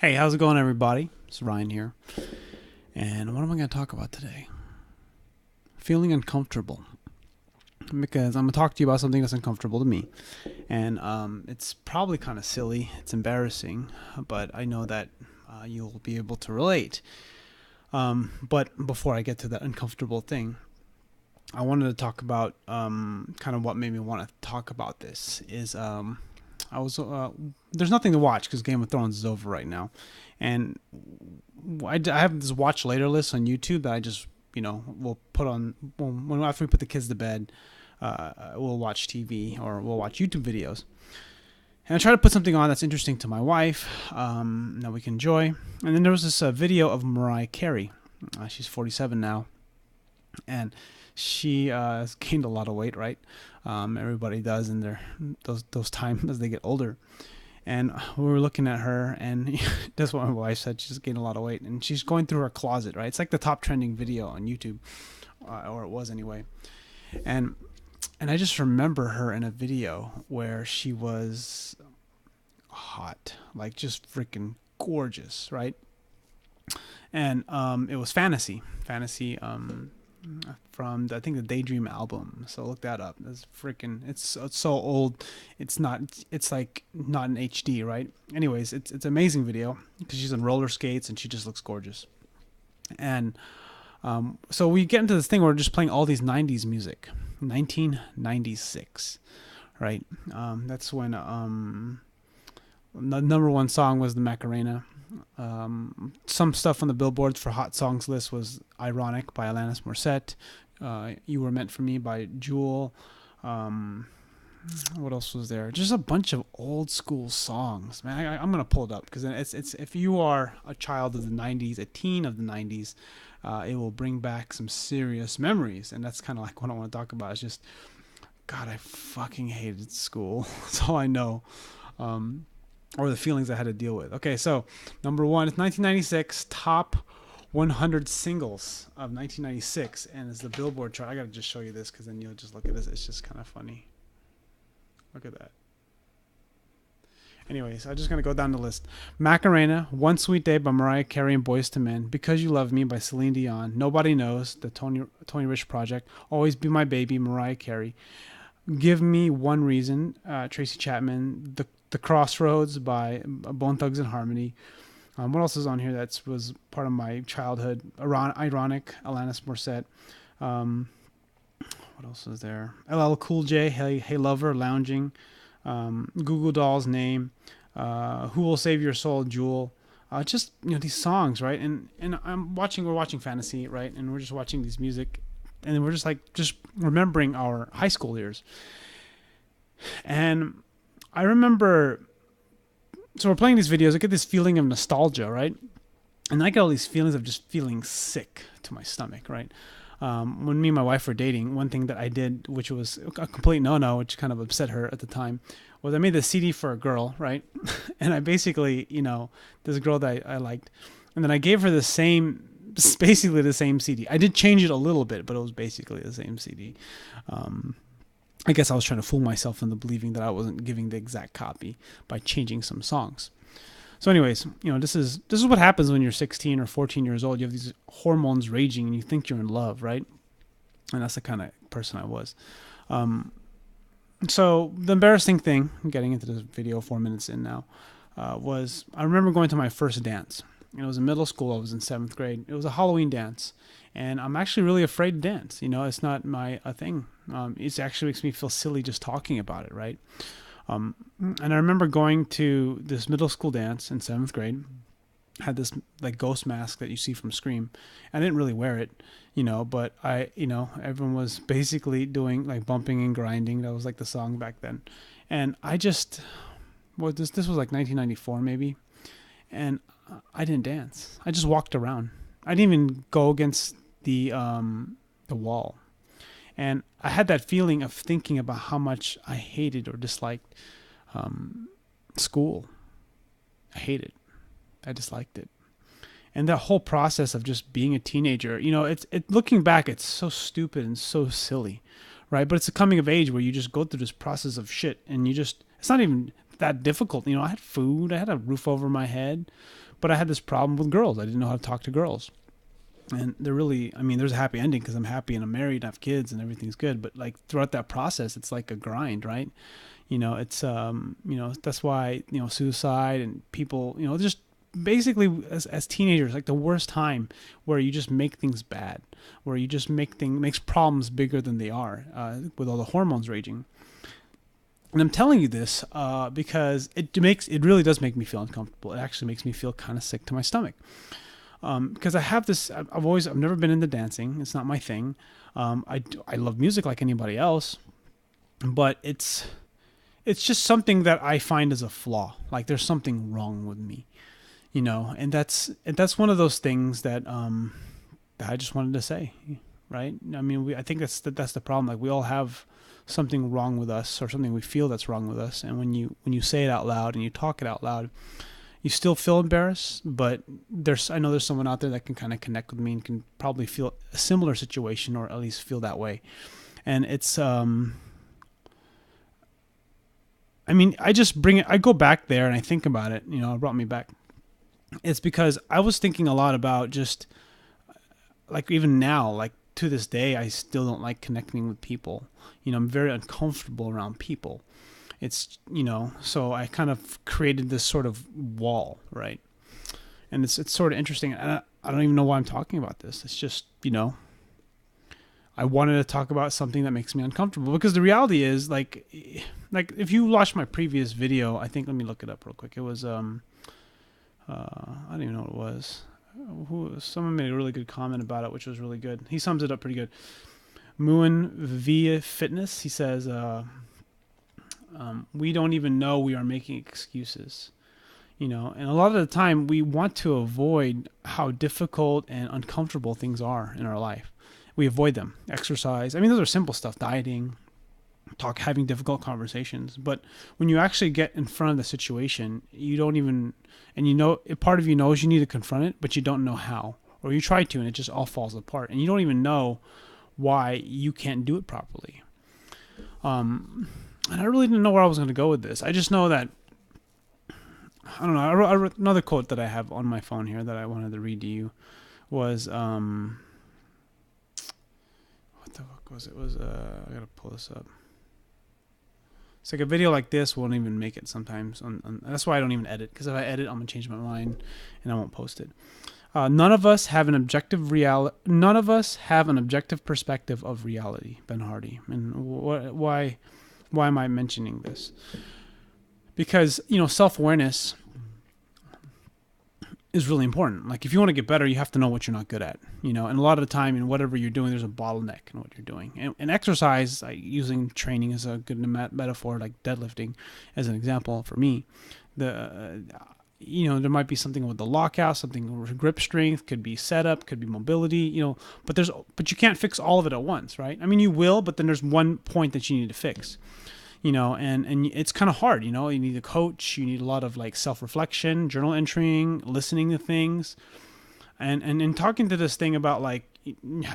Hey, how's it going, everybody? It's Ryan here. And what am I going to talk about today? Feeling uncomfortable. Because I'm going to talk to you about something that's uncomfortable to me. And it's probably kind of silly. It's embarrassing. But I know that you'll be able to relate. But before I get to that uncomfortable thing, I wanted to talk about kind of what made me want to talk about this is I was there's nothing to watch because Game of Thrones is over right now, and I have this watch later list on YouTube that I just will put on when after we put the kids to bed. We'll watch TV or we'll watch YouTube videos, and I try to put something on that's interesting to my wife that we can enjoy. And then there was this video of Mariah Carey. She's 47 now, and she has gained a lot of weight, right? Everybody does in their those times as they get older. And we were looking at her, and that's what my wife said. She's gained a lot of weight, and she's going through her closet, right? It's like the top trending video on YouTube, or it was anyway. And I just remember her in a video where she was hot, like just freaking gorgeous, right? And it was fantasy from I think the Daydream album. So look that up. It's freaking it's so old. It's like not in HD, right? Anyways, it's an amazing video because she's on roller skates and she just looks gorgeous. And so we get into this thing where we're just playing all these 90s music. 1996, right? That's when the number one song was the Macarena. Some stuff on the billboards for hot songs list was Ironic by Alanis Morissette, You Were Meant for Me by Jewel. What else was there? Just a bunch of old school songs, man. I'm gonna pull it up because it's if you are a child of the 90s, a teen of the 90s, it will bring back some serious memories. And that's kind of like what I want to talk about. It's just, God, I fucking hated school. That's all I know. Or the feelings I had to deal with. Okay, so number one is 1996 top 100 singles of 1996, and it's the Billboard chart. I gotta just show you this because then you'll just look at this. It's just kind of funny. Look at that. Anyways, I'm just gonna go down the list. Macarena, One Sweet Day by Mariah Carey and Boyz II Men, Because You Love Me by Celine Dion, Nobody Knows, the Tony Rich Project, Always Be My Baby, Mariah Carey, Give Me One Reason, Tracy Chapman, The Crossroads by Bone Thugs and Harmony. What else is on here that was part of my childhood? Ironic, Alanis Morissette. What else is there? LL Cool J, Hey Lover, Lounging. Goo Goo Dolls, Name. Who Will Save Your Soul, Jewel. Just these songs, right? And we're watching fantasy, right? And we're just watching these music, and then we're just remembering our high school years. And I remember, so we're playing these videos, I get this feeling of nostalgia, right? And I get all these feelings of just feeling sick to my stomach, right? When me and my wife were dating, one thing that I did, which was a complete no-no, which kind of upset her at the time, was I made the CD for a girl, right? And I basically, this girl that I liked, and then I gave her basically the same CD. I did change it a little bit, but it was basically the same CD. I guess I was trying to fool myself into believing that I wasn't giving the exact copy by changing some songs. So anyways, this is what happens when you're 16 or 14 years old. You have these hormones raging and you think you're in love, right? And that's the kind of person I was. So the embarrassing thing, getting into this video 4 minutes in now, was I remember going to my first dance. It was in middle school. I was in 7th grade. It was a Halloween dance. And I'm actually really afraid to dance. It's not my thing. It actually makes me feel silly just talking about it, right? And I remember going to this middle school dance in 7th grade. Had this like ghost mask that you see from Scream. I didn't really wear it, but everyone was basically doing like bumping and grinding. That was like the song back then. And I just, this was like 1994 maybe. And I didn't dance. I just walked around. I didn't even go against the wall. And I had that feeling of thinking about how much I hated or disliked school. I hated it. I disliked it. And that whole process of just being a teenager, looking back, it's so stupid and so silly, right? But it's a coming of age where you just go through this process of shit and it's not even that difficult. I had food, I had a roof over my head, but I had this problem with girls. I didn't know how to talk to girls. And they're really, there's a happy ending because I'm happy and I'm married, I have kids and everything's good. But like throughout that process, it's like a grind, right? It's, that's why, suicide and people, just basically as teenagers, like the worst time where you just make things bad, where you just makes problems bigger than they are, with all the hormones raging. And I'm telling you this, because it really does make me feel uncomfortable. It actually makes me feel kind of sick to my stomach. Because I have this, I've never been into dancing. It's not my thing. I love music like anybody else, but it's just something that I find as a flaw. Like there's something wrong with me, and that's one of those things that I just wanted to say, right? I think that's the problem. Like we all have something wrong with us, or something we feel that's wrong with us. And when you say it out loud and you talk it out loud, you still feel embarrassed, but I know there's someone out there that can kind of connect with me and can probably feel a similar situation, or at least feel that way. And it's, I go back there and I think about it, it brought me back. It's because I was thinking a lot about just like, even now, like to this day, I still don't like connecting with people. I'm very uncomfortable around people. It's, so I kind of created this sort of wall, right? And it's sort of interesting. I don't even know why I'm talking about this. It's just, I wanted to talk about something that makes me uncomfortable, because the reality is like if you watched my previous video, I think, let me look it up real quick. It was, I don't even know what it was. Someone made a really good comment about it, which was really good. He sums it up pretty good. Muin via Fitness, he says, we don't even know we are making excuses, and a lot of the time we want to avoid how difficult and uncomfortable things are in our life. We avoid them. Exercise. Those are simple stuff, dieting, having difficult conversations. But when you actually get in front of the situation, you don't even, and part of you knows you need to confront it, but you don't know how, or you try to, and it just all falls apart. And you don't even know why you can't do it properly. And I really didn't know where I was going to go with this. I just know that, I don't know, I wrote another quote that I have on my phone here that I wanted to read to you was, what the fuck was it? I gotta pull this up. It's like a video like this won't even make it sometimes. That's why I don't even edit, because if I edit, I'm going to change my mind and I won't post it. None of us have an objective perspective of reality, Ben Hardy. And why am I mentioning this? Because, self-awareness is really important. Like if you want to get better, you have to know what you're not good at, and a lot of the time in whatever you're doing, there's a bottleneck in what you're doing. And exercise, using training as a good metaphor, like deadlifting as an example for me, there might be something with the lockout, something with grip strength, could be setup, could be mobility, but you can't fix all of it at once, right? You will, but then there's one point that you need to fix. And it's kind of hard, you need a coach, you need a lot of like self-reflection, journal entering, listening to things, and talking to this thing about like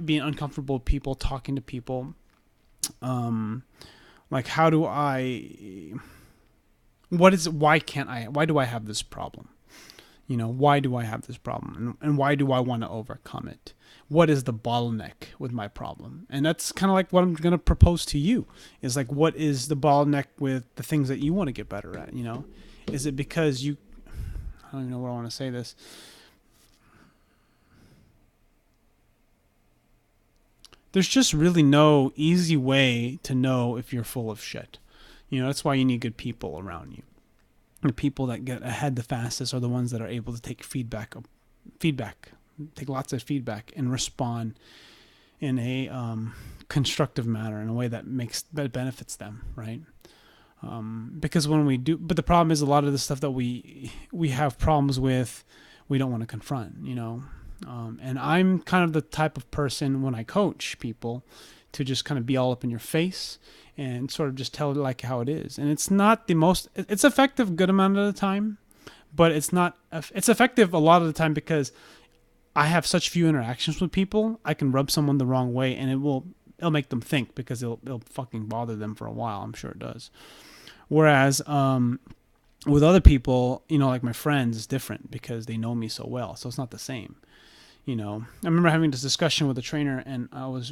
being uncomfortable with people, talking to people, like why do I have this problem? Why do I have this problem? And why do I want to overcome it? What is the bottleneck with my problem? And that's kind of like what I'm going to propose to you is like, what is the bottleneck with the things that you want to get better at? Is it because I don't even know where I want to say this. There's just really no easy way to know if you're full of shit. That's why you need good people around you. The people that get ahead the fastest are the ones that are able to take feedback, take lots of feedback and respond in a constructive manner, in a way that benefits them, right? Because when we do, but the problem is a lot of the stuff that we have problems with, we don't want to confront, and I'm kind of the type of person when I coach people to just kind of be all up in your face and sort of just tell it like how it is. And it's not it's effective a good amount of the time, but it's effective a lot of the time because I have such few interactions with people. I can rub someone the wrong way and it'll make them think, because it'll fucking bother them for a while. I'm sure it does. Whereas, With other people, like my friends, it's different because they know me so well. So it's not the same. I remember having this discussion with a trainer, and I was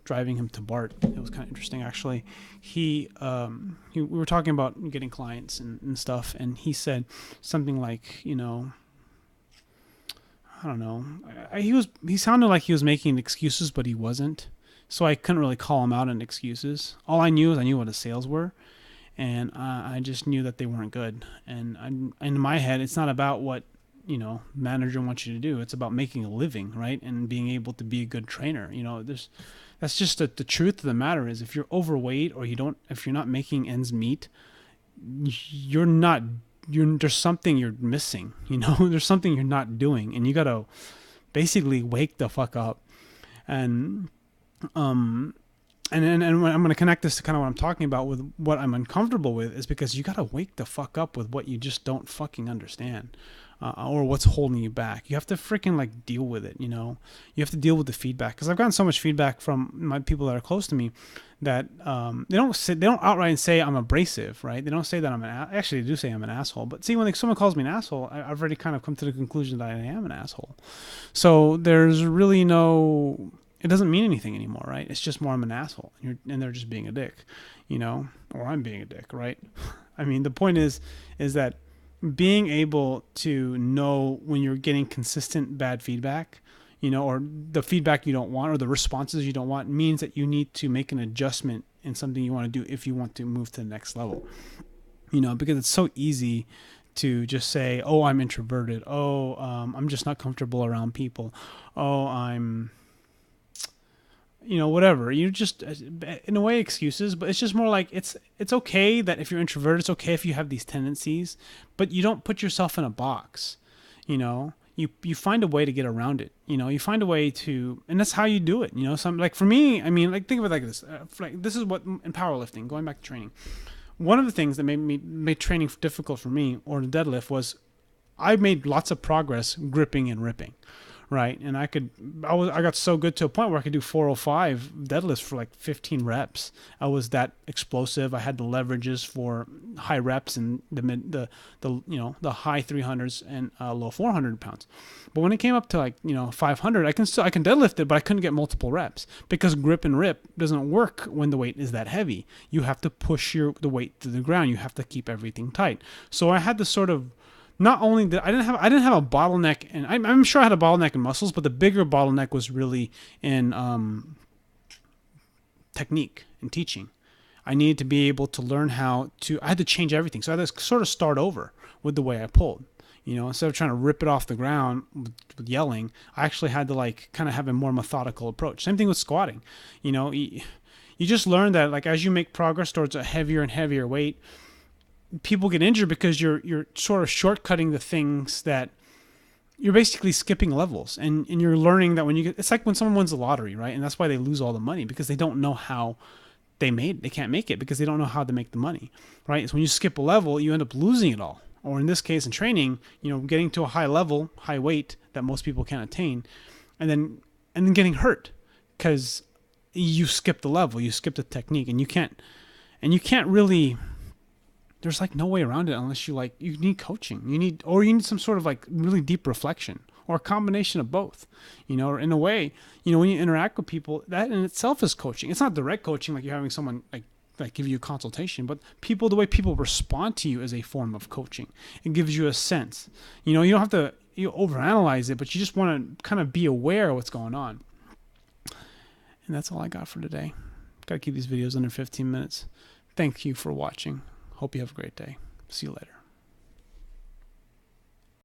driving him to BART. It was kind of interesting, actually. We were talking about getting clients and stuff, and he said something like, I don't know. He sounded like he was making excuses, but he wasn't. So I couldn't really call him out on excuses. All I knew is I knew what his sales were, and I just knew that they weren't good. And in my head, it's not about what manager wants you to do. It's about making a living, right? And being able to be a good trainer. That's just the truth of the matter is, if you're overweight or if you're not making ends meet, there's something you're missing. There's something you're not doing, and you gotta basically wake the fuck up. And and I'm going to connect this to kind of what I'm talking about with what I'm uncomfortable with, is because you got to wake the fuck up with what you just don't fucking understand, or what's holding you back. You have to freaking deal with it. You have to deal with the feedback, because I've gotten so much feedback from my people that are close to me that they don't outright say I'm abrasive, right? They don't say that actually they do say I'm an asshole. But see, when someone calls me an asshole, I've already kind of come to the conclusion that I am an asshole. So there's really it doesn't mean anything anymore, right? It's just more I'm an asshole, and they're just being a dick, or I'm being a dick, right? I mean, the point is that being able to know when you're getting consistent bad feedback, or the feedback you don't want, or the responses you don't want, means that you need to make an adjustment in something you want to do if you want to move to the next level, because it's so easy to just say, oh, I'm introverted. Oh, I'm just not comfortable around people. Oh, I'm... whatever. You just, in a way, excuses, but it's just more like it's okay that if you're introverted, it's okay if you have these tendencies, but you don't put yourself in a box. You find a way to get around it. You find a way to, and that's how you do it. Some, like for me, I mean, think of it like this. This is what in powerlifting, going back to training. One of the things that made training difficult for me, or the deadlift, was I made lots of progress gripping and ripping. Right. And I got so good to a point where I could do 405 deadlifts for like 15 reps. I was that explosive. I had the leverages for high reps and the high 300s and low 400 pounds. But when it came up to 500, I can deadlift it, but I couldn't get multiple reps because grip and rip doesn't work when the weight is that heavy. You have to push the weight to the ground. You have to keep everything tight. So I had to sort of, not only did I didn't have a bottleneck, and I'm sure I had a bottleneck in muscles, but the bigger bottleneck was really in technique and teaching. I needed to be able to learn I had to change everything. So I had to sort of start over with the way I pulled. Instead of trying to rip it off the ground with yelling, I actually had to kind of have a more methodical approach. Same thing with squatting. You just learn that as you make progress towards a heavier and heavier weight, people get injured because you're sort of shortcutting the things that you're basically skipping levels, and you're learning that it's like when someone wins the lottery, right? And that's why they lose all the money, because they don't know how they can't make it because they don't know how to make the money, right? So when you skip a level, you end up losing it all. Or in this case, in training, getting to a high level, high weight that most people can't attain, and then getting hurt because you skipped the level, you skipped the technique, and you can't really. There's no way around it unless you need coaching. You need some sort of really deep reflection, or a combination of both. Or in a way, when you interact with people, that in itself is coaching. It's not direct coaching like you're having someone give you a consultation, but the way people respond to you is a form of coaching. It gives you a sense. You don't have to overanalyze it, but you just want to kind of be aware of what's going on. And that's all I got for today. Got to keep these videos under 15 minutes. Thank you for watching. Hope you have a great day. See you later.